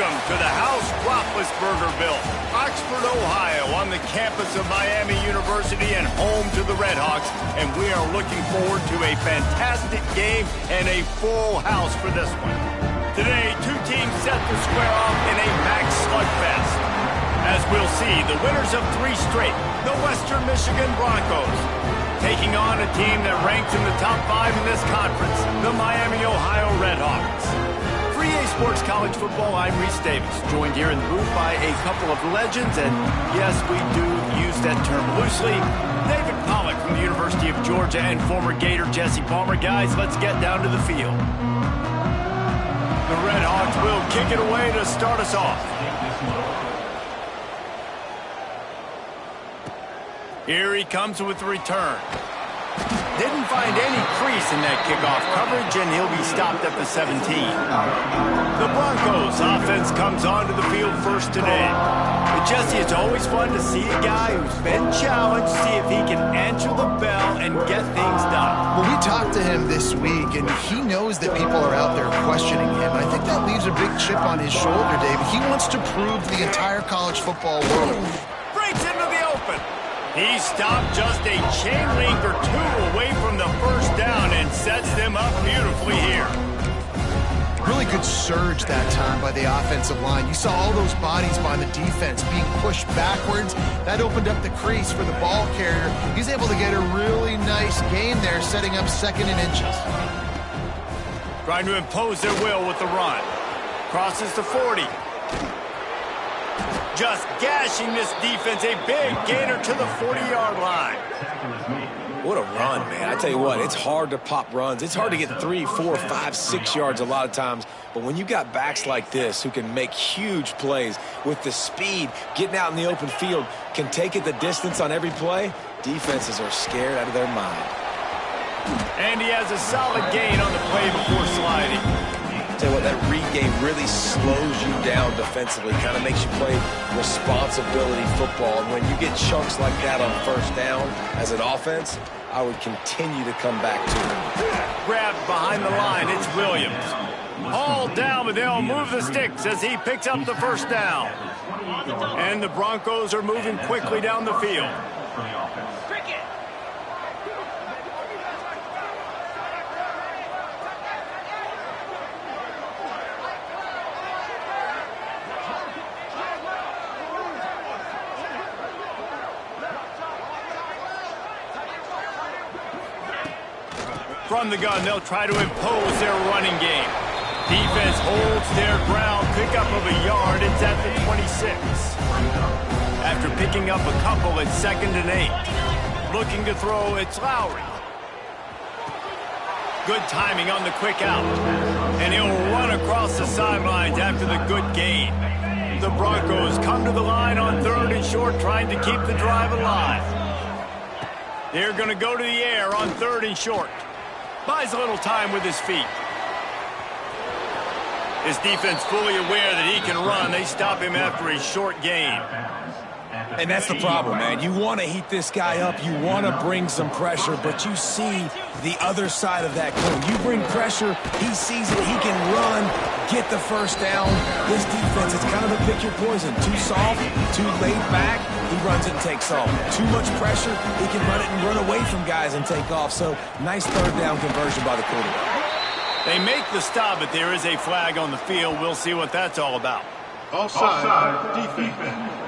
Welcome to the house Roethlisberger built, Oxford, Ohio, on the campus of Miami University and home to the Redhawks. And we are looking forward to a fantastic game and a full house for this one. Today, two teams set to square off in a packed slugfest. As we'll see, the winners of 3 straight, the Western Michigan Broncos, taking on a team that ranks in the top 5 in this conference, the Miami, Ohio Redhawks. For EA Sports College Football, I'm Reese Davis, joined here in the booth by a couple of legends, and yes, we do use that term loosely. David Pollack from the University of Georgia and former Gator Jesse Palmer. Guys, let's get down to the field. The Redhawks will kick it away to start us off. Here he comes with the return. Didn't find any crease in that kickoff coverage, and he'll be stopped at the 17. The Broncos offense comes onto the field first today. But Jesse, it's always fun to see a guy who's been challenged, see if he can answer the bell and get things done. Well, we talked to him this week, and he knows that people are out there questioning him. I think that leaves a big chip on his shoulder, David. He wants to prove to the entire college football world. Breaks into the open. He stopped just a chain link or 2 away from the first down and sets them up beautifully here. Really good surge that time by the offensive line. You saw all those bodies by the defense being pushed backwards. That opened up the crease for the ball carrier. He's able to get a really nice gain there, setting up 2nd and inches. Trying to impose their will with the run. Crosses the 40. Just gashing this defense, a big gainer to the 40-yard line. What a run, man. I tell you what, it's hard to pop runs. It's hard to get 3, 4, 5, 6 yards a lot of times. But when you got backs like this who can make huge plays with the speed, getting out in the open field, can take it the distance on every play, defenses are scared out of their mind. And he has a solid gain on the play before sliding. Tell you what, that read game really slows you down defensively, kind of makes you play responsibility football. And when you get chunks like that on first down as an offense, I would continue to come back to it. Grabbed behind the line, it's Williams. All down, but they'll move the sticks as he picks up the first down. And the Broncos are moving quickly down the field. From the gun, they'll try to impose their running game. Defense holds their ground, pickup of a yard. It's at the 26. After picking up a couple, it's 2nd and 8. Looking to throw, it's Lowry. Good timing on the quick out. And he'll run across the sidelines after the good gain. The Broncos come to the line on 3rd and short, trying to keep the drive alive. They're going to go to the air on 3rd and short. Buys a little time with his feet. His defense fully aware that he can run. They stop him after a short gain. And that's the problem, man. You want to heat this guy up. You want to bring some pressure, but you see the other side of that coin. You bring pressure, he sees it, he can run, get the first down. This defense is kind of a pick your poison. Too soft, too laid back, he runs it and takes off. Too much pressure, he can run it and run away from guys and take off. So, nice 3rd down conversion by the quarterback. They make the stop, but there is a flag on the field. We'll see what that's all about. Offside, defense.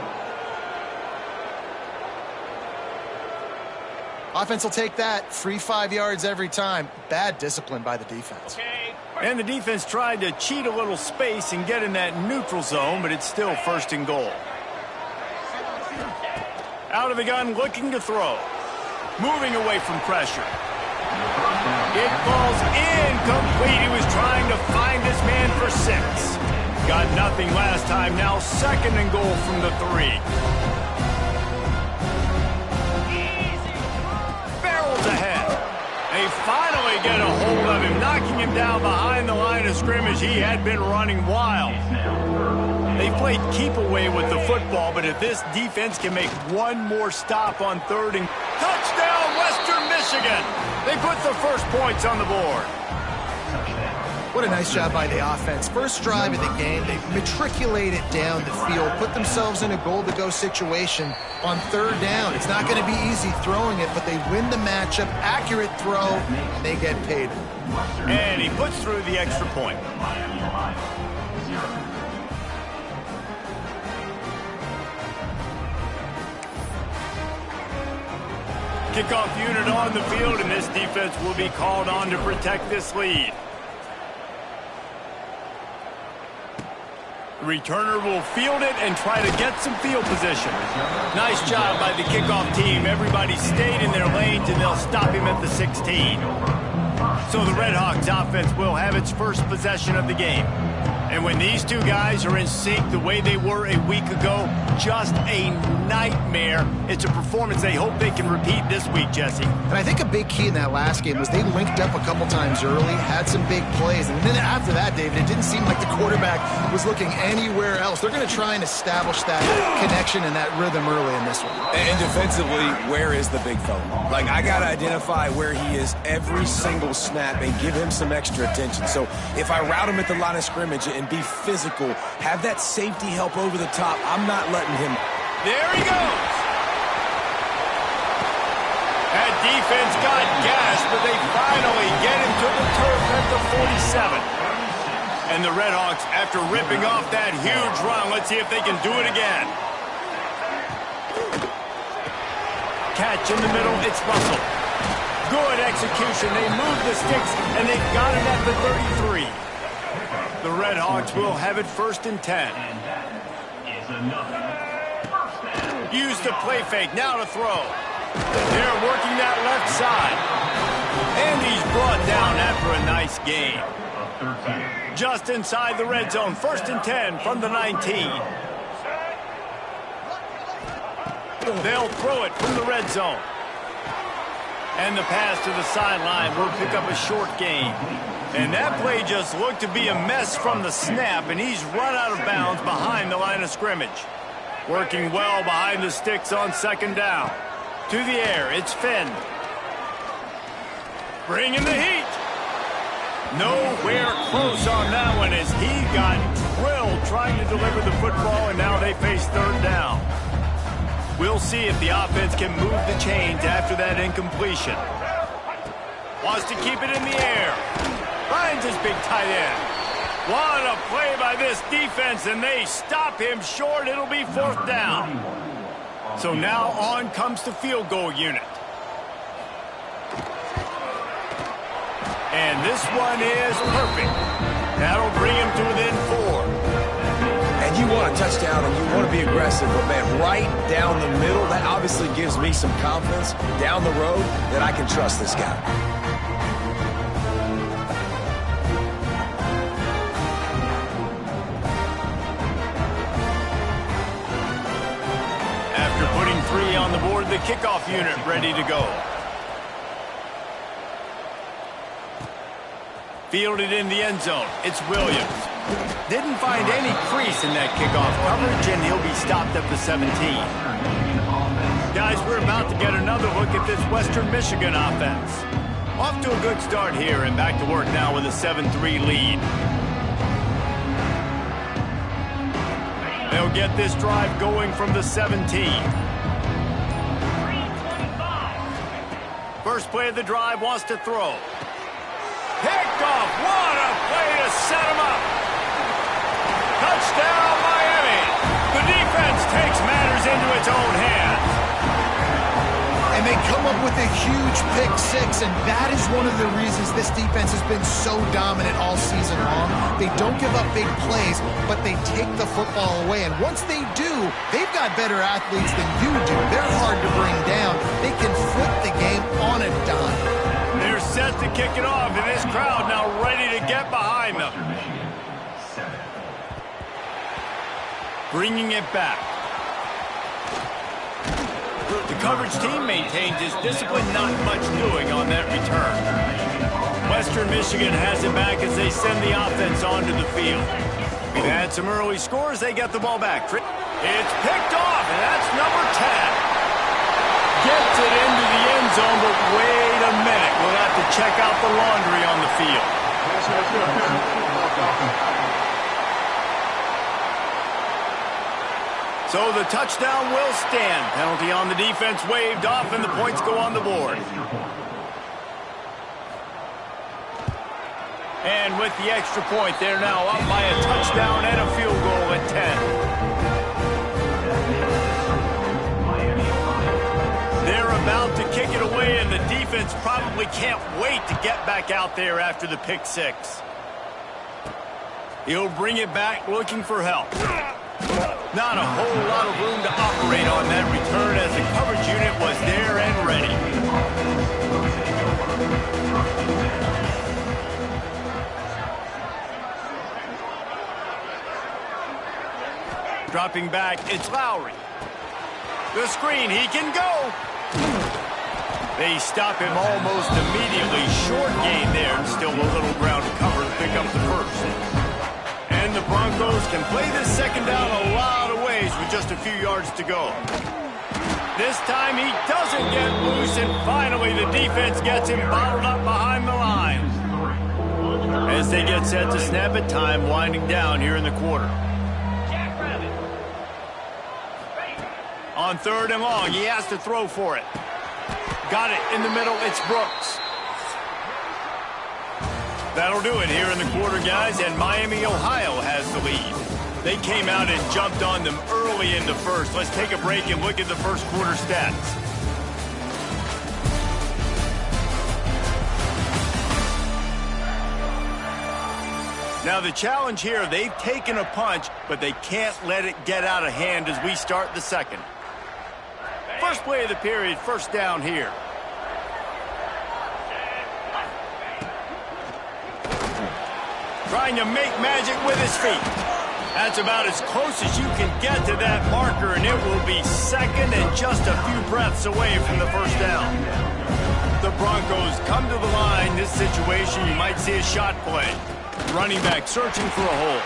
Offense will take that. Free 5 yards every time. Bad discipline by the defense. And the defense tried to cheat a little space and get in that neutral zone, but it's still 1st and goal. Out of the gun, looking to throw. Moving away from pressure. It falls incomplete. He was trying to find his man for 6. Got nothing last time. Now 2nd and goal from the 3. Barrels ahead. They finally get a hold of him, knocking him down behind the line of scrimmage. He had been running wild. They played keep away with the football, but if this defense can make one more stop on 3rd and... Touchdown, Western Michigan! They put the first points on the board. What a nice job by the offense. First drive of the game, they matriculate it down the field, put themselves in a goal-to-go situation on third down. It's not going to be easy throwing it, but they win the matchup, accurate throw, and they get paid. And he puts through the extra point. Kickoff unit on the field, and this defense will be called on to protect this lead. The returner will field it and try to get some field position. Nice job by the kickoff team. Everybody stayed in their lanes, and they'll stop him at the 16. So the Red Hawks offense will have its first possession of the game. And when these two guys are in sync the way they were a week ago, just a nightmare. It's a performance they hope they can repeat this week, Jesse. And I think a big key in that last game was they linked up a couple times early, had some big plays, and then after that, David, it didn't seem like the quarterback was looking anywhere else. They're going to try and establish that connection and that rhythm early in this one. And defensively, where is the big fella? Like, I got to identify where he is every single snap and give him some extra attention. So if I route him at the line of scrimmage and be physical, have that safety help over the top, I'm not letting him. There he goes. That defense got gashed, but they finally get him to the turf at the 47. And the Red Hawks, after ripping off that huge run, let's see if they can do it again. Catch in the middle, it's Russell. Good execution. They move the sticks, and they've got it at the 33. The Red Hawks will have it 1st and 10. Use the play fake, now to throw. They're working that left side. And he's brought down after a nice gain. Just inside the red zone, 1st and 10 from the 19. They'll throw it from the red zone. And the pass to the sideline will pick up a short gain. And that play just looked to be a mess from the snap, and he's run out of bounds behind the line of scrimmage. Working well behind the sticks on 2nd down. To the air, it's Finn. Bringing the heat. Nowhere close on that one as he got drilled trying to deliver the football, and now they face 3rd down. We'll see if the offense can move the chains after that incompletion. Wants to keep it in the air. Finds his big tight end. What a play by this defense, and they stop him short. It'll be 4th down. So now on comes the field goal unit. And this one is perfect. That'll bring him to within 4. And you want a touchdown and you want to be aggressive, but man, right down the middle, that obviously gives me some confidence down the road that I can trust this guy. After putting 3 on the board, the kickoff unit ready to go. Fielded in the end zone, it's Williams. Didn't find any crease in that kickoff coverage, and he'll be stopped at the 17. Guys, we're about to get another look at this Western Michigan offense. Off to a good start here, and back to work now with a 7-3 lead. They'll get this drive going from the 17. First play of the drive, wants to throw. Picked off. What a play to set him up. Touchdown, Miami. The defense takes matters into its own hands. And they come up with a huge pick 6, and that is one of the reasons this defense has been so dominant all season long. They don't give up big plays, but they take the football away. And once they do, they've got better athletes than you do. They're hard to bring down. They can flip the game on a dime. They're set to kick it off, and this crowd now ready to get behind them. Bringing it back. The coverage team maintains its discipline, not much doing on that return. Western Michigan has it back as they send the offense onto the field. We've had some early scores. They get the ball back. It's picked off, and that's number 10. Gets it into the end zone, but wait a minute. We'll have to check out the laundry on the field. So the touchdown will stand. Penalty on the defense waved off, and the points go on the board. And with the extra point, they're now up by a touchdown and a field goal at 10. They're about to kick it away, and the defense probably can't wait to get back out there after the pick six. He'll bring it back looking for help. Not a whole lot of room to operate on that return as the coverage unit was there and ready. Dropping back, it's Lowry. The screen, he can go. They stop him almost immediately. Short gain there, and still a little ground to cover to pick up the first. And the Broncos can play this second down a lot of ways with just a few yards to go. This time he doesn't get loose, and finally the defense gets him bottled up behind the line. As they get set to snap it, time winding down here in the quarter. On third and long, he has to throw for it. Got it in the middle, it's Brooks. That'll do it here in the quarter, guys, and Miami, Ohio has the lead. They came out and jumped on them early in the first. Let's take a break and look at the first quarter stats. Now the challenge here, they've taken a punch, but they can't let it get out of hand as we start the second. First play of the period, first down here. Trying to make magic with his feet. That's about as close as you can get to that marker, and it will be second and just a few breaths away from the first down. The Broncos come to the line. This situation, you might see a shot play. Running back searching for a hole.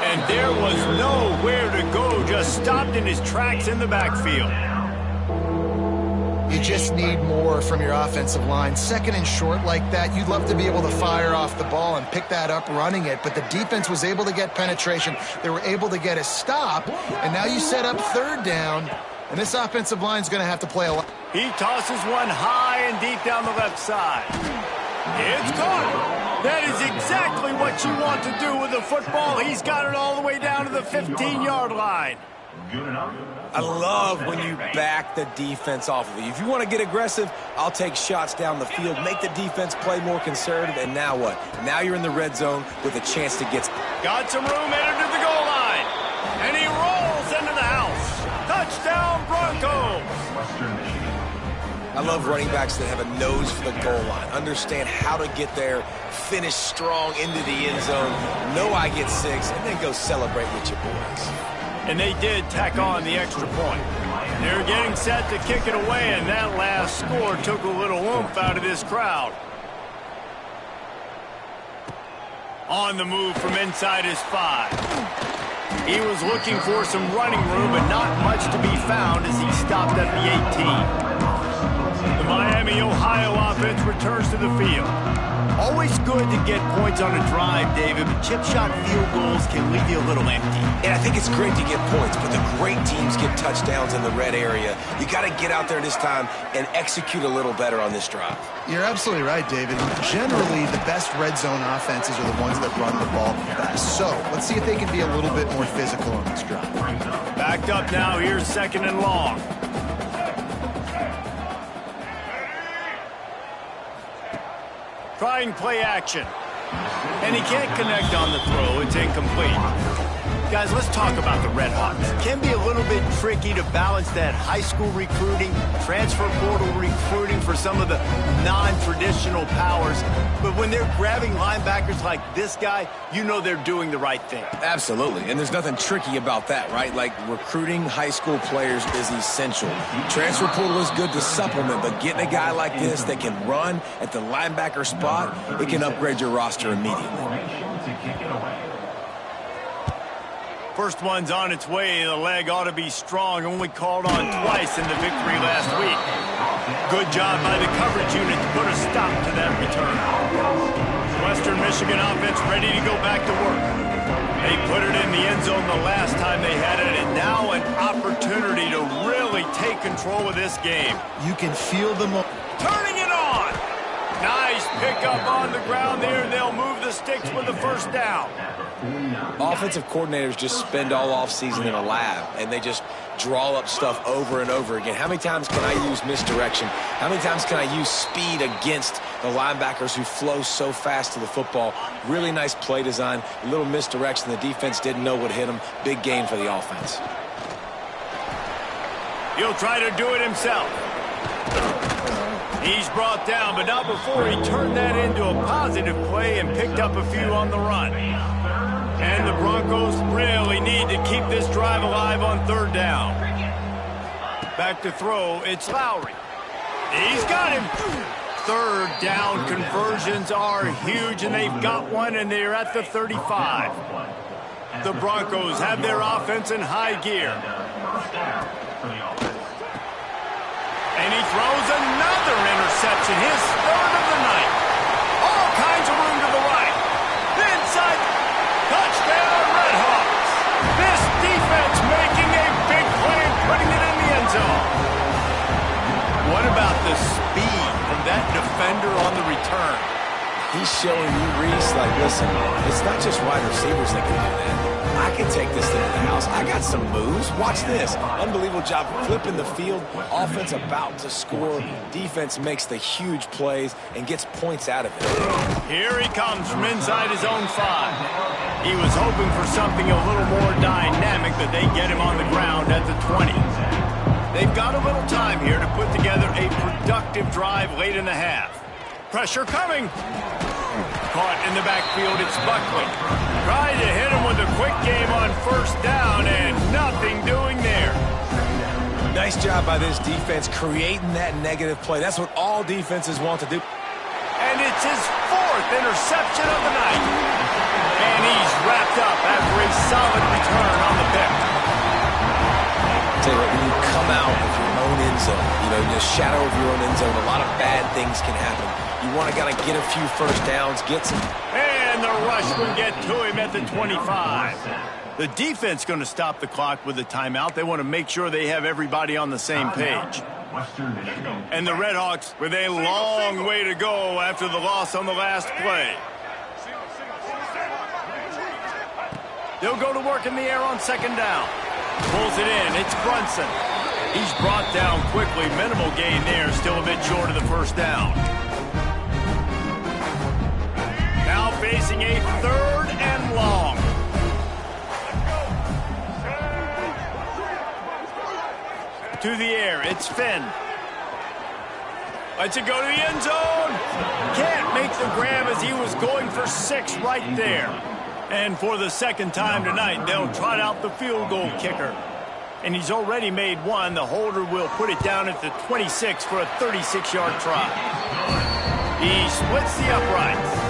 And there was nowhere to go, just stopped in his tracks in the backfield. You just need more from your offensive line. Second and short like that, you'd love to be able to fire off the ball and pick that up running it, but the defense was able to get penetration. They were able to get a stop, and now you set up third down, and this offensive line is going to have to play a lot. He tosses one high and deep down the left side. It's caught. That is exactly what you want to do with the football. He's got it all the way down to the 15-yard line. I love when you back the defense off of you. If you want to get aggressive, I'll take shots down the field, make the defense play more conservative, and now what? Now you're in the red zone with a chance to get... Got some room, entered to the goal line, and he rolls into the house. Touchdown, Broncos! I love running backs that have a nose for the goal line, understand how to get there, finish strong into the end zone, know I get 6, and then go celebrate with your boys. And they did tack on the extra point. They're getting set to kick it away, and that last score took a little oomph out of this crowd. On the move from inside his 5. He was looking for some running room, but not much to be found as he stopped at the 18. The Miami, Ohio offense returns to the field. Always good to get points on a drive, David, but chip shot field goals can leave you a little empty. And I think it's great to get points, but the great teams get touchdowns in the red area. You got to get out there this time and execute a little better on this drive. You're absolutely right, David. Generally, the best red zone offenses are the ones that run the ball the best. So let's see if they can be a little bit more physical on this drive. Backed up now, here's second and long. Trying play action. And he can't connect on the throw. It's incomplete. Guys, let's talk about the Red Hawks. It can be a little bit tricky to balance that high school recruiting, transfer portal recruiting for some of the non-traditional powers. But when they're grabbing linebackers like this guy, you know they're doing the right thing. Absolutely, and there's nothing tricky about that, right? Like, recruiting high school players is essential. Transfer portal is good to supplement, but getting a guy like this that can run at the linebacker spot, it can upgrade your roster immediately. First one's on its way. The leg ought to be strong. Only called on twice in the victory last week. Good job by the coverage unit to put a stop to that return. Western Michigan offense ready to go back to work. They put it in the end zone the last time they had it, and now an opportunity to really take control of this game. You can feel the Turning it on. Nice pickup on the ground there. They'll move the sticks with the first down. Offensive coordinators just spend all offseason in a lab, and they just draw up stuff over and over again. How many times can I use misdirection? How many times can I use speed against the linebackers who flow so fast to the football? Really nice play design, a little misdirection. The defense didn't know what hit them. Big gain for the offense. He'll try to do it himself. He's brought down, but not before he turned that into a positive play and picked up a few on the run. And the Broncos really need to keep this drive alive on third down. Back to throw, it's Lowry. He's got him. Third down conversions are huge, and they've got one, and they're at the 35. The Broncos have their offense in high gear. And he throws another interception, his third of the night. All kinds of room to the right. Inside, touchdown, Redhawks. This defense making a big play and putting it in the end zone. What about the speed from that defender on the return? He's showing you, Reese, like, listen, it's not just wide receivers that can do that. I can take this thing to the house. I got some moves. Watch this. Unbelievable job flipping the field. Offense about to score. Defense makes the huge plays and gets points out of it. Here he comes from inside his own 5. He was hoping for something a little more dynamic, but they get him on the ground at the 20. They've got a little time here to put together a productive drive late in the half. Pressure coming. Caught in the backfield, it's Buckley. Tried to hit him with a quick game on first down, and nothing doing there. Nice job by this defense creating that negative play. That's what all defenses want to do. And it's his 4th interception of the night. And he's wrapped up after a solid return on the pick. Tell you what, when you come out of your own end zone, you know, in the shadow of your own end zone, a lot of bad things can happen. You want to get a few first downs, get some. And the rush will get to him at the 25. The defense going to stop the clock with a timeout. They want to make sure they have everybody on the same page. And the Redhawks with a long way to go after the loss on the last play. They'll go to work in the air on second down. Pulls it in. It's Brunson. He's brought down quickly. Minimal gain there. Still a bit short of the first down. Now facing a 3rd and long. To the air. It's Finn. Lets it go to the end zone. Can't make the grab as he was going for 6 right there. And for the second time tonight, they'll trot out the field goal kicker. And he's already made one. The holder will put it down at the 26 for a 36-yard try. He splits the uprights.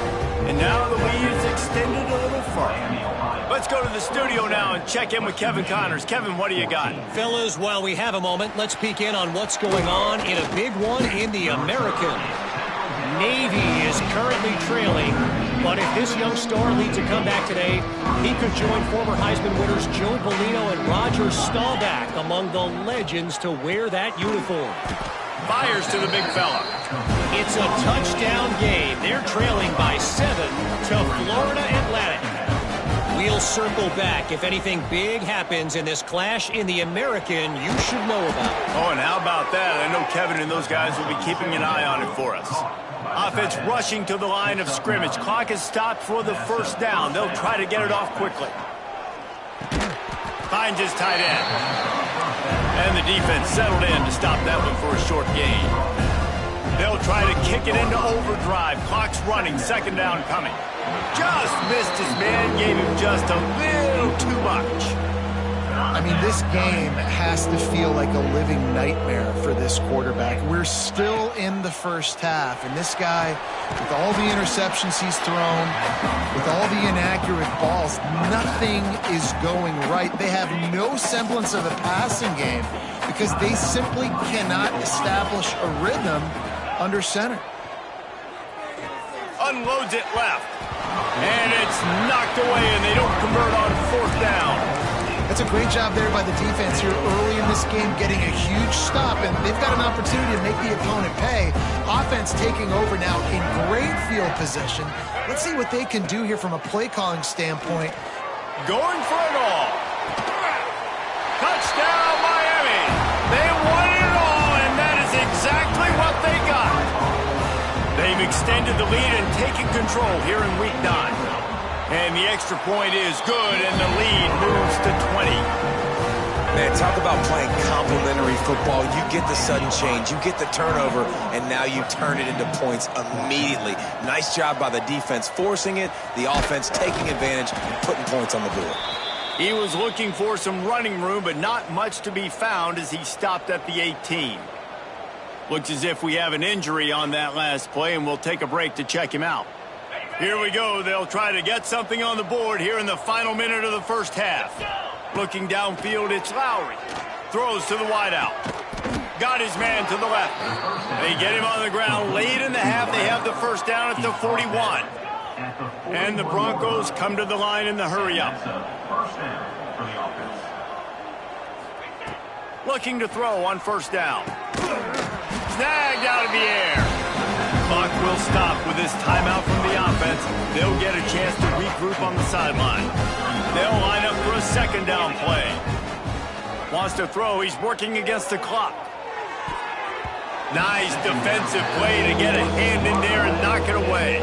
And now the lead is extended a little further. Let's go to the studio now and check in with Kevin Connors. Kevin, what do you got? Fellas, while we have a moment, let's peek in on what's going on in a big one in the American. Navy is currently trailing, but if this young star leads a comeback today, he could join former Heisman winners Joe Polino and Roger Staubach among the legends to wear that uniform. Fires to the big fella. It's a touchdown game. They're trailing by 7 to Florida Atlantic. We'll circle back. If anything big happens in this clash in the American, you should know about it. Oh, and how about that? I know Kevin and those guys will be keeping an eye on it for us. Offense rushing to the line of scrimmage. Clock is stopped for the first down. They'll try to get it off quickly. Finds his tight end. And the defense settled in to stop that one for a short gain. They'll try to kick it into overdrive. Clock's running. Second down coming. Just missed his man. Gave him just a little too much. I mean, this game has to feel like a living nightmare for this quarterback. We're still in the first half, and this guy, with all the interceptions he's thrown, with all the inaccurate balls, nothing is going right. They have no semblance of a passing game because they simply cannot establish a rhythm under center. unloads it left. And it's knocked away, and they don't convert on fourth down. That's a great job there by the defense here early in this game, getting a huge stop, and they've got an opportunity to make the opponent pay. Offense taking over now in great field position. Let's see what they can do here from a play calling standpoint. Going for it all. Touchdown, Miami. They won it all, and that is exactly what they got. They've extended the lead and taken control here in Week 9. And the extra point is good, and the lead moves to 20. Man, talk about playing complementary football. You get the sudden change, you get the turnover, and now you turn it into points immediately. Nice job by the defense forcing it, the offense taking advantage and putting points on the board. He was looking for some running room, but not much to be found as he stopped at the 18. Looks as if we have an injury on that last play, and we'll take a break to check him out. Here we go. They'll try to get something on the board here in the final minute of the first half. Looking downfield, it's Lowry. Throws to the wideout. Got his man to the left. They get him on the ground late in the half. They have the first down at the 41. And the Broncos come to the line in the hurry-up. Looking to throw on first down. Snagged out of the air. Clock will stop with this timeout from the offense. They'll get a chance to regroup on the sideline. They'll line up for a second down play. Wants to throw. He's working against the clock. Nice defensive play to get a hand in there and knock it away.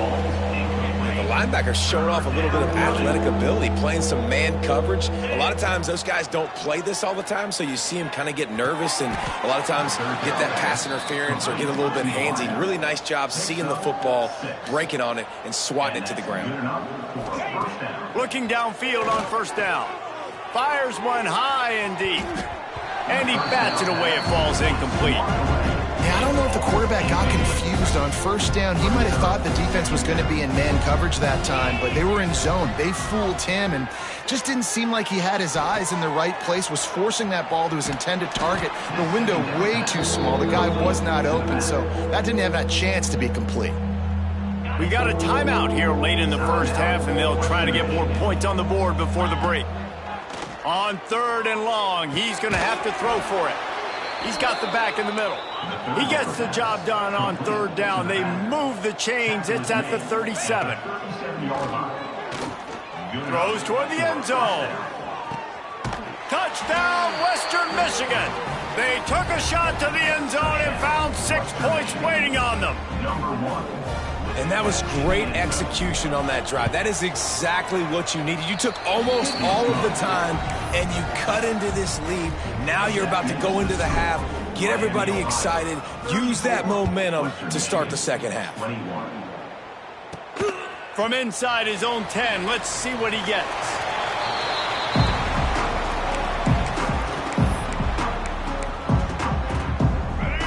The linebacker showing off a little bit of athletic ability, playing some man coverage. A lot of times those guys don't play this all the time, so you see him kind of get nervous and a lot of times get that pass interference or get a little bit handsy. Really nice job seeing the football, breaking on it, and swatting it to the ground. Looking downfield on first down. Fires one high and deep. And he bats it away. It falls incomplete. Yeah, I don't know if the quarterback got confused on first down. He might have thought the defense was going to be in man coverage that time, but they were in zone. They fooled him and just didn't seem like he had his eyes in the right place, was forcing that ball to his intended target. The window way too small. The guy was not open, so that didn't have that chance to be complete. We got a timeout here late in the first half, and they'll try to get more points on the board before the break. On third and long, he's going to have to throw for it. He's got the back in the middle. He gets the job done on third down. They move the chains. It's at the 37. Throws toward the end zone. Touchdown, Western Michigan. They took a shot to the end zone and found 6 points waiting on them. And that was great execution on that drive. That is exactly what you needed. You took almost all of the time, and you cut into this lead. Now you're about to go into the half, get everybody excited, use that momentum to start the second half. From inside his own 10, let's see what he gets.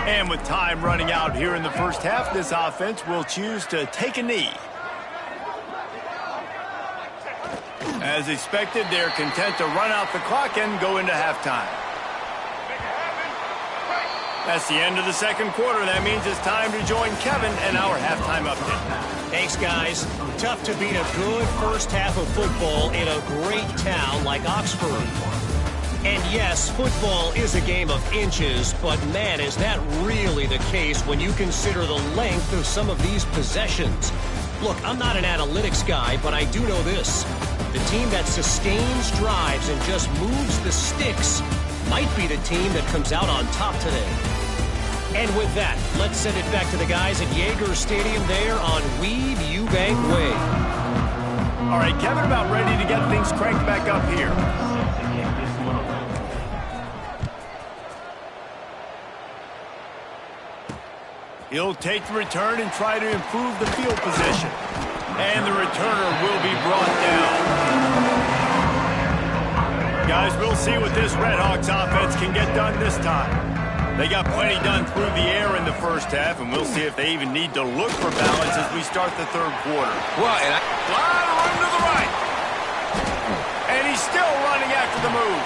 And with time running out here in the first half, this offense will choose to take a knee. As expected, they're content to run out the clock and go into halftime. That's the end of the second quarter. That means it's time to join Kevin and our halftime update. Thanks, guys. Tough to beat a good first half of football in a great town like Oxford. And yes, football is a game of inches, but man, is that really the case when you consider the length of some of these possessions. Look, I'm not an analytics guy, but I do know this. The team that sustains drives and just moves the sticks might be the team that comes out on top today. And with that, let's send it back to the guys at Yager Stadium there on HBACK Way. All right, Kevin, about ready to get things cranked back up here. He'll take the return and try to improve the field position. And the returner will be brought down. Guys, we'll see what this Redhawks offense can get done this time. They got plenty done through the air in the first half, and we'll see if they even need to look for balance as we start the third quarter. Well, and Lot of room to the right. And he's still running after the move.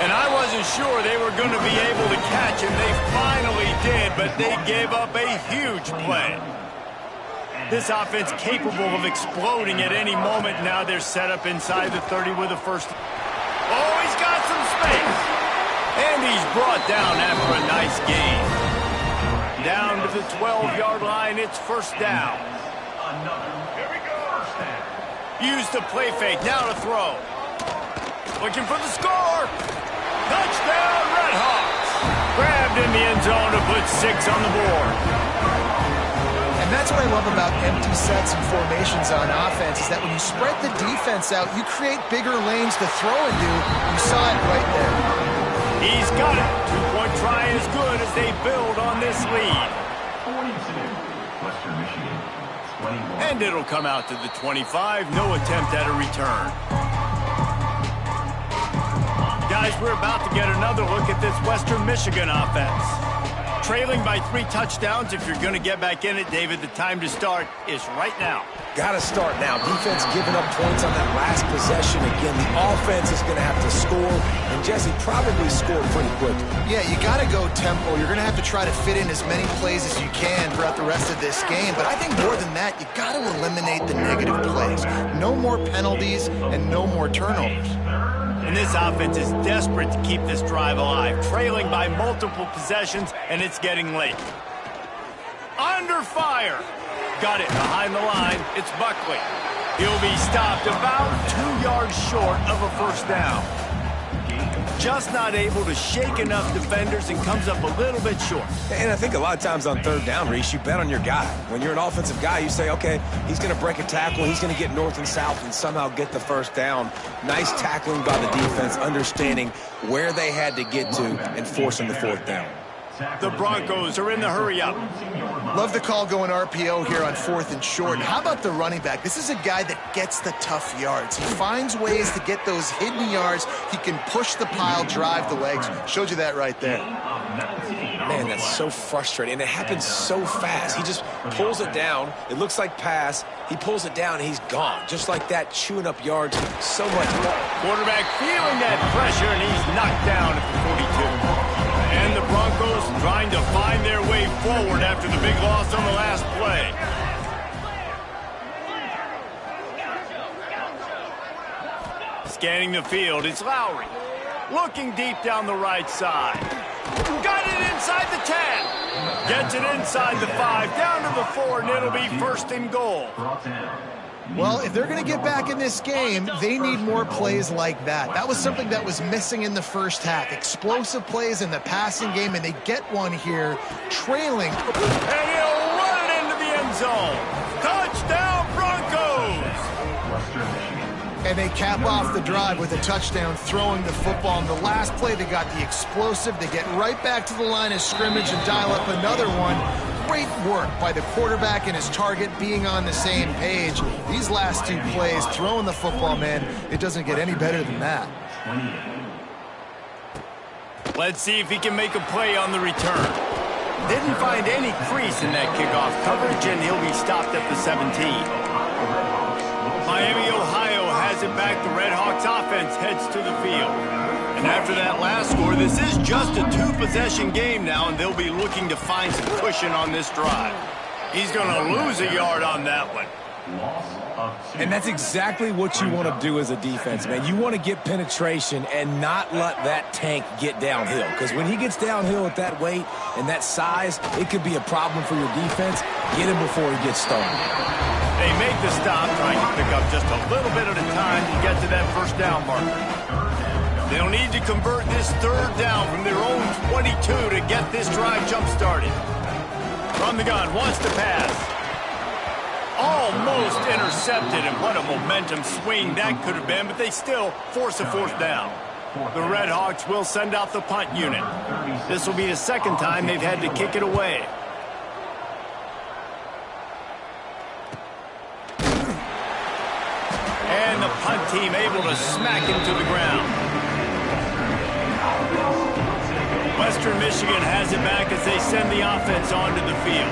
And I wasn't sure they were going to be able to catch him. They finally did, but they gave up a huge play. This offense capable of exploding at any moment. Now they're set up inside the 30 with a first. Oh, he's got some space. And he's brought down after a nice gain. Down to the 12-yard line, it's first down. Use the play fake, now to throw. Looking for the score. Touchdown, Redhawks. Grabbed in the end zone to put 6 on the board. And that's what I love about empty sets and formations on offense, is that when you spread the defense out, you create bigger lanes to throw into. You saw it right there. He's got it. 2-point try is good as they build on this lead. And it'll come out to the 25. No attempt at a return. Guys, we're about to get another look at this Western Michigan offense. Trailing by 3 touchdowns. If you're going to get back in it, David, the time to start is right now. Got to start now. Defense giving up points on that last possession. Again, the offense is going to have to score, and Jesse probably scored pretty quickly. Yeah, you got to go tempo. You're going to have to try to fit in as many plays as you can throughout the rest of this game. But I think more than that, you got to eliminate the negative plays. No more penalties and no more turnovers. And this offense is desperate to keep this drive alive, trailing by multiple possessions, and it's getting late. Under fire. Got it behind the line. It's Buckley. He'll be stopped about 2 yards short of a first down. Just not able to shake enough defenders and comes up a little bit short. And I think a lot of times on third down, Reese, you bet on your guy. When you're an offensive guy, you say, okay, he's going to break a tackle, he's going to get north and south and somehow get the first down. Nice tackling by the defense, understanding where they had to get to and forcing the fourth down. The Broncos are in the hurry-up. Love the call going RPO here on 4th and short. How about the running back? This is a guy that gets the tough yards. He finds ways to get those hidden yards. He can push the pile, drive the legs. Showed you that right there. Man, that's so frustrating. And it happens so fast. He just pulls it down. It looks like pass. He pulls it down, and he's gone. Just like that, chewing up yards so much more. Quarterback feeling that pressure, and he's knocked down at the 42. And the Broncos trying to find their way forward after the big loss on the last play. Scanning the field, it's Lowry. Looking deep down the right side. Got it inside the 10. Gets it inside the 5, down to the 4, and it'll be first and goal. Well, if they're going to get back in this game, they need more plays like that. That was something that was missing in the first half. Explosive plays in the passing game, and they get one here, trailing. And he'll run it into the end zone. Touchdown, Broncos! And they cap off the drive with a touchdown, throwing the football. In the last play, they got the explosive. They get right back to the line of scrimmage and dial up another one. Great work by the quarterback and his target being on the same page. These last 2 plays, throwing the football, man, it doesn't get any better than that. Let's see if he can make a play on the return. Didn't find any crease in that kickoff coverage, and he'll be stopped at the 17. Miami, Ohio has it back. The Redhawks offense heads to the field. And after that last score, this is just a 2-possession game now, and they'll be looking to find some cushion on this drive. He's going to lose a yard on that one. And that's exactly what you want to do as a defense, man. You want to get penetration and not let that tank get downhill. Because when he gets downhill at that weight and that size, it could be a problem for your defense. Get him before he gets started. They make the stop, trying to pick up just a little bit at a time to get to that first down marker. They'll need to convert this third down from their own 22 to get this drive jump-started. From the gun, wants to pass. Almost intercepted, and what a momentum swing that could have been, but they still force a fourth down. The Redhawks will send out the punt unit. This will be the second time they've had to kick it away. And the punt team able to smack him to the ground. Western Michigan has it back as they send the offense onto the field.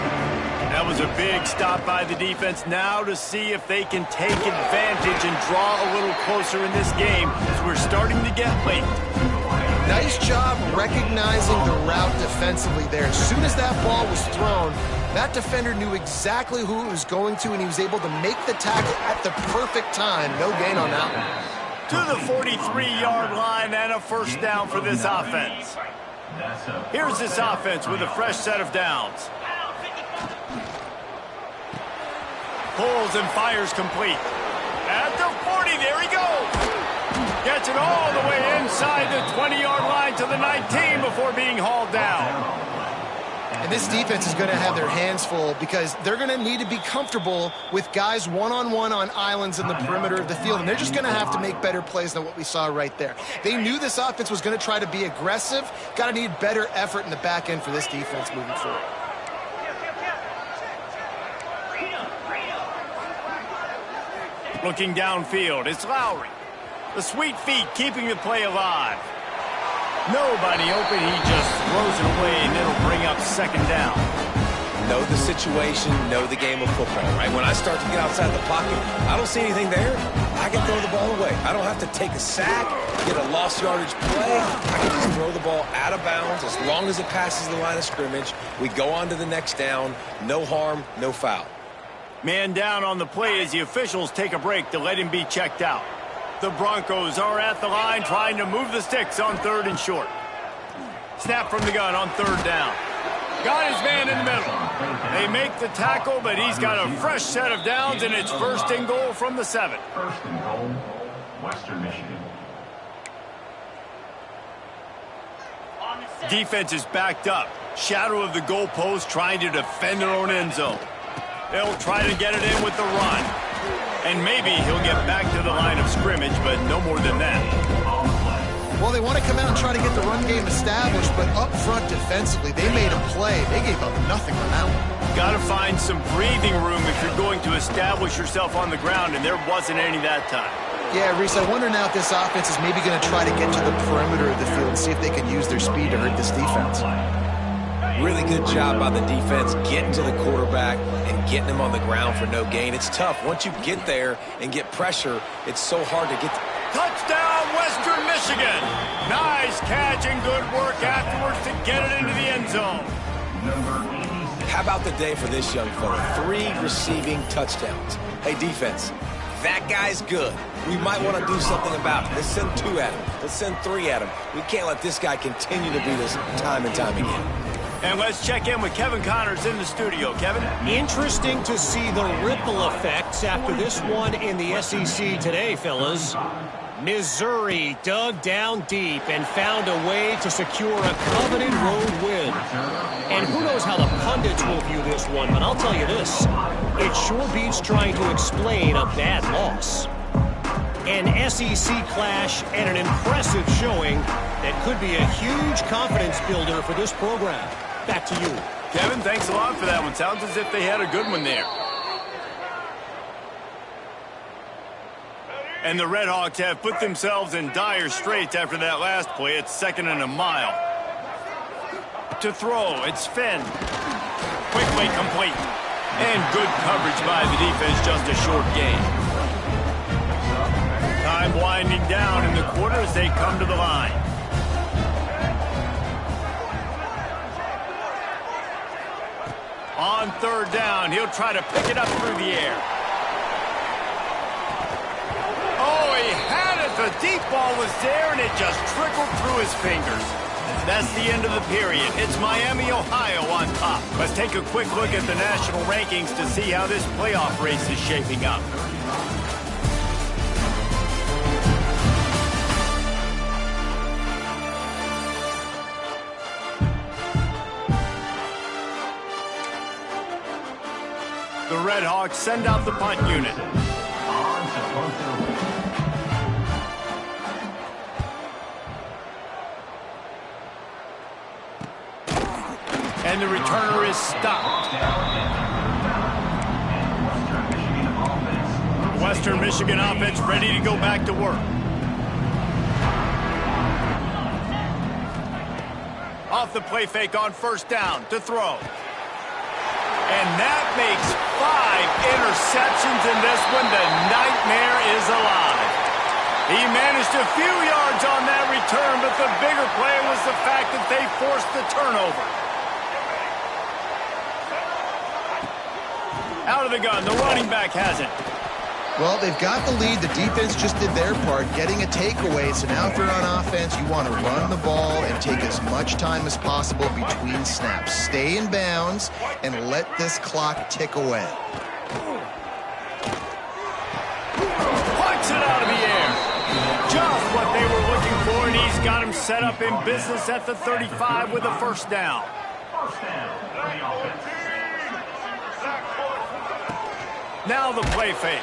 That was a big stop by the defense. Now to see if they can take advantage and draw a little closer in this game as we're starting to get late. Nice job recognizing the route defensively there. As soon as that ball was thrown, That defender knew exactly who it was going to, and he was able to make the tackle at the perfect time. No gain on that one. To the 43-yard line and a first down for this offense. Here's this offense with a fresh set of downs. Pulls and fires complete. At the 40, there he goes. Gets it all the way inside the 20-yard line to the 19 before being hauled down. And this defense is going to have their hands full because they're going to need to be comfortable with guys one-on-one on islands in the perimeter of the field. And they're just going to have to make better plays than what we saw right there. They knew this offense was going to try to be aggressive. Got to need better effort in the back end for this defense moving forward. Looking downfield, it's Lowry. The sweet feet keeping the play alive. Nobody open, he just throws it away, and it'll bring up second down. Know the situation, know the game of football, right? When I start to get outside the pocket, I don't see anything there, I can throw the ball away. I don't have to take a sack, get a lost yardage play. I can just throw the ball out of bounds as long as it passes the line of scrimmage. We go on to the next down, no harm, no foul. Man down on the play as the officials take a break to let him be checked out. The Broncos are at the line trying to move the sticks on 3rd and short. Snap from the gun on 3rd down. Got his man in the middle. They make the tackle, but he's got a fresh set of downs, and it's 1st and goal from the 7. 1st and goal, Western Michigan. Defense is backed up. Shadow of the goalpost trying to defend their own end zone. They'll try to get it in with the run. And maybe he'll get back to the line of scrimmage, but no more than that. Well, they want to come out and try to get the run game established, but up front defensively, they made a play. They gave up nothing on that one. Got to find some breathing room if you're going to establish yourself on the ground, and there wasn't any that time. Yeah, Reese, I wonder now if this offense is maybe going to try to get to the perimeter of the field and see if they can use their speed to hurt this defense. Really good job by the defense getting to the quarterback and getting him on the ground for no gain. It's tough. Once you get there and get pressure, it's so hard to get. Touchdown, Western Michigan. Nice catch and good work afterwards to get it into the end zone. How about the day for this young fella? 3 receiving touchdowns. Hey, defense, that guy's good. We might want to do something about it. Let's send 2 at him. Let's send 3 at him. We can't let this guy continue to do this time and time again. And let's check in with Kevin Connors in the studio. Kevin? Interesting to see the ripple effects after this one in the SEC today, fellas. Missouri dug down deep and found a way to secure a coveted road win. And who knows how the pundits will view this one, but I'll tell you this. It sure beats trying to explain a bad loss. An SEC clash and an impressive showing that could be a huge confidence builder for this program. Back to you. Kevin, thanks a lot for that one. Sounds as if they had a good one there. And the Redhawks have put themselves in dire straits after that last play. It's 2nd and a mile. To throw, it's Finn. Quickly complete. And good coverage by the defense, just a short gain. Time winding down in the quarter as they come to the line. On 3rd down, he'll try to pick it up through the air. Oh, he had it. The deep ball was there, and it just trickled through his fingers. That's the end of the period. It's Miami, Ohio on top. Let's take a quick look at the national rankings to see how this playoff race is shaping up. The Redhawks send out the punt unit. And the returner is stopped. Western Michigan offense ready to go back to work. Off the play fake on 1st down to throw. And that makes 5 interceptions in this one. The nightmare is alive. He managed a few yards on that return, but the bigger play was the fact that they forced the turnover. Out of the gun, the running back has it. Well, they've got the lead. The defense just did their part, getting a takeaway. So now if you're on offense, you want to run the ball and take as much time as possible between snaps. Stay in bounds and let this clock tick away. Punch it out of the air. Just what they were looking for, and he's got him set up in business at the 35 with a first down. Now the play fake.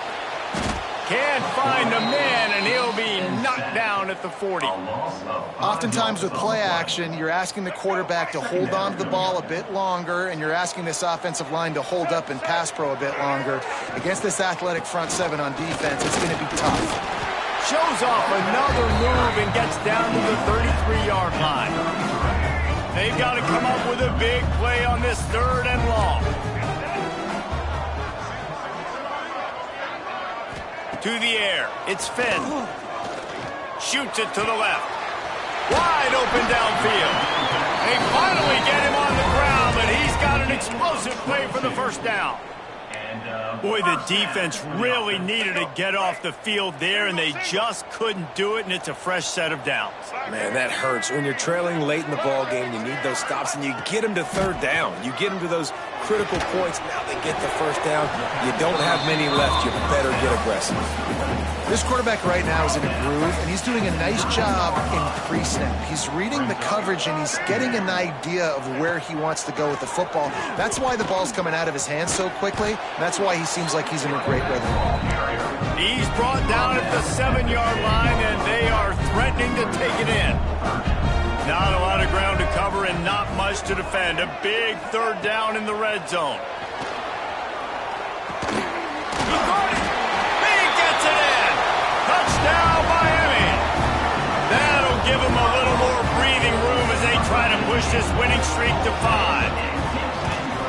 Can't find the man, and he'll be knocked down at the 40. Oftentimes with play action, you're asking the quarterback to hold on to the ball a bit longer, and you're asking this offensive line to hold up and pass pro a bit longer. Against this athletic front seven on defense, it's going to be tough. Shows off another move and gets down to the 33-yard line. They've got to come up with a big play on this 3rd and long. To the air, it's Finn. Shoots it to the left. Wide open downfield. They finally get him on the ground, but he's got an explosive play for the first down. Boy, the defense really needed to get off the field there, and they just couldn't do it, and it's a fresh set of downs. Man, that hurts. When you're trailing late in the ball game, you need those stops, and you get them to 3rd down. You get them to those critical points. Now they get the first down. You don't have many left. You better get aggressive. This quarterback right now is in a groove, and he's doing a nice job in pre-snap. He's reading the coverage, and he's getting an idea of where he wants to go with the football. That's why the ball's coming out of his hands so quickly, and that's why he seems like he's in a great rhythm. He's brought down at the 7-yard line, and they are threatening to take it in. Not a lot of ground to cover and not much to defend. A big 3rd down in the red zone. He got it. He gets it in. Touchdown, Miami. That'll give them a little more breathing room as they try to push this winning streak to 5.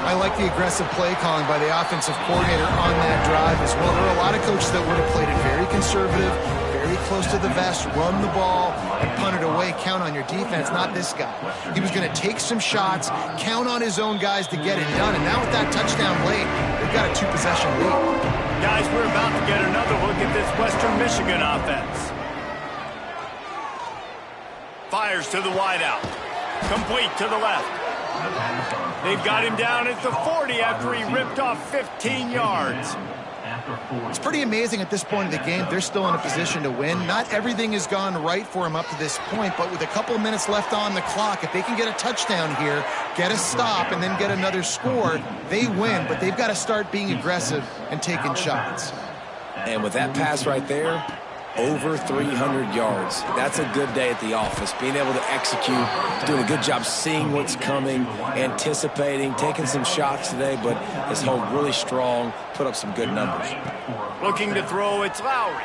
I like the aggressive play calling by the offensive coordinator on that drive as well. There are a lot of coaches that would have played it very conservative, very close to the vest, run the ball, and punt it away. Count on your defense, not this guy. He was going to take some shots, count on his own guys to get it done, and now with that touchdown late, they've got a 2-possession lead. Guys, we're about to get another look at this Western Michigan offense. Fires to the wideout. Complete to the left. They've got him down at the 40 after he ripped off 15 yards. It's pretty amazing at this point of the game. They're still in a position to win. Not everything has gone right for them up to this point, but with a couple of minutes left on the clock, if they can get a touchdown here, get a stop, and then get another score, they win. But they've got to start being aggressive and taking shots. And with that pass right there, over 300 yards. That's a good day at the office. Being able to execute, doing a good job seeing what's coming, anticipating, taking some shots today, but has held really strong, put up some good numbers. Looking to throw, it's Lowry.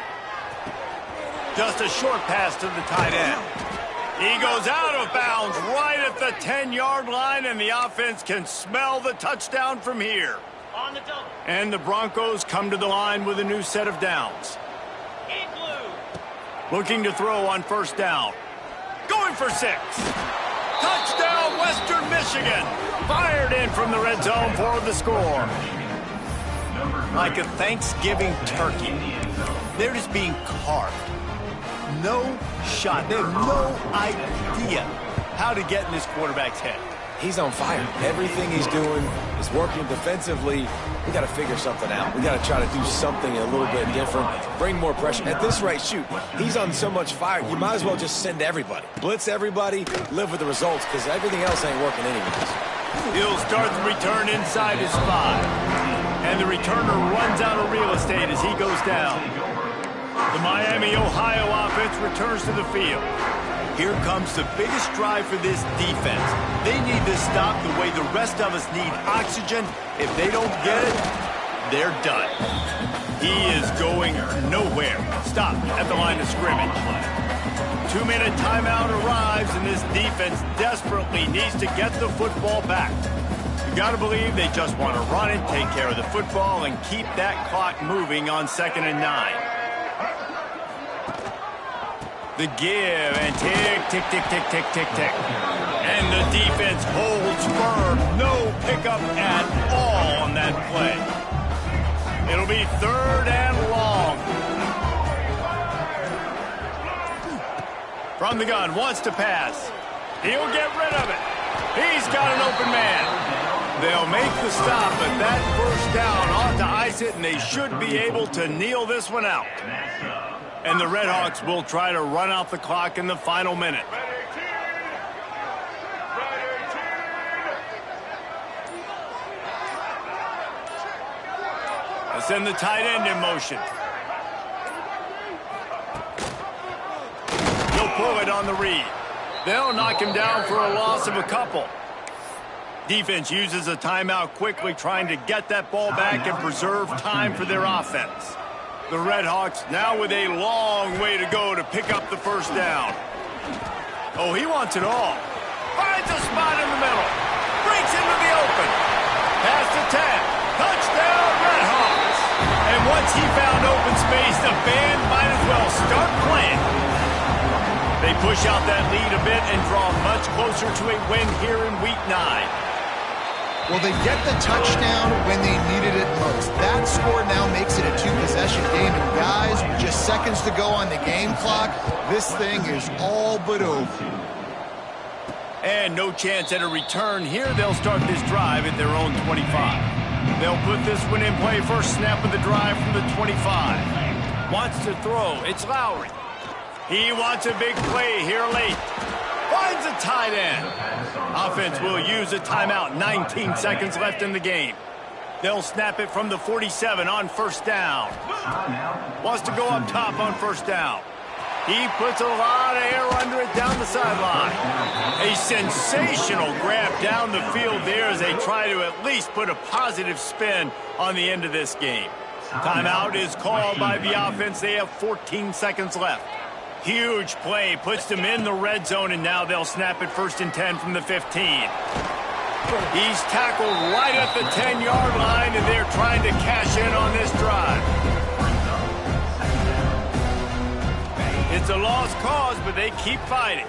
Just a short pass to the tight end. He goes out of bounds right at the 10-yard line, and the offense can smell the touchdown from here. And the Broncos come to the line with a new set of downs. Looking to throw on 1st down. Going for 6. Touchdown, Western Michigan. Fired in from the red zone for the score. Like a Thanksgiving turkey, they're just being carved. No shot. They have no idea how to get in this quarterback's head. He's on fire. Everything he's doing is working defensively. We got to figure something out. We got to try to do something a little bit different, bring more pressure. At this rate, shoot, he's on so much fire, you might as well just send everybody. Blitz everybody, live with the results, because everything else ain't working anyways. He'll start the return inside his 5. And the returner runs out of real estate as he goes down. The Miami, Ohio offense returns to the field. Here comes the biggest drive for this defense. They need this stop the way the rest of us need oxygen. If they don't get it, they're done. He is going nowhere. Stop at the line of scrimmage. 2-minute timeout arrives, and this defense desperately needs to get the football back. You got to believe they just want to run it, take care of the football, and keep that clock moving on 2nd and 9. The give, and tick, tick, tick, tick, tick, tick, tick. And the defense holds firm. No pickup at all on that play. It'll be 3rd and long. From the gun, wants to pass. He'll get rid of it. He's got an open man. They'll make the stop, but that first down ought to ice it, and they should be able to kneel this one out. And the Redhawks will try to run out the clock in the final minute. Let's send the tight end in motion. He'll pull it on the read. They'll knock him down for a loss of a couple. Defense uses a timeout quickly, trying to get that ball back and preserve time for their offense. The Redhawks now with a long way to go to pick up the first down. Oh, he wants it all. Finds a spot in the middle. Breaks into the open. Pass to 10. Touchdown, Redhawks. And once he found open space, the band might as well start playing. They push out that lead a bit and draw much closer to a win here in Week 9. Well, they get the touchdown when they needed it most. That score now makes it a 2-possession game. And guys, with just seconds to go on the game clock, this thing is all but over. And no chance at a return here. They'll start this drive at their own 25. They'll put this one in play. First snap of the drive from the 25. Wants to throw. It's Lowry. He wants a big play here late. Finds a tight end. Offense will use a timeout. 19 seconds left in the game. They'll snap it from the 47 on first down. Wants to go up top on first down. He puts a lot of air under it down the sideline. A sensational grab down the field there as they try to at least put a positive spin on the end of this game. Timeout is called by the offense. They have 14 seconds left. Huge play, puts them in the red zone, and now they'll snap it 1st and 10 from the 15. He's tackled right at the 10-yard line, and they're trying to cash in on this drive. It's a lost cause, but they keep fighting.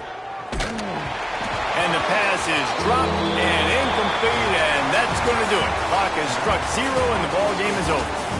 And the pass is dropped and incomplete, and that's going to do it. Clock has struck 0, and the ball game is over.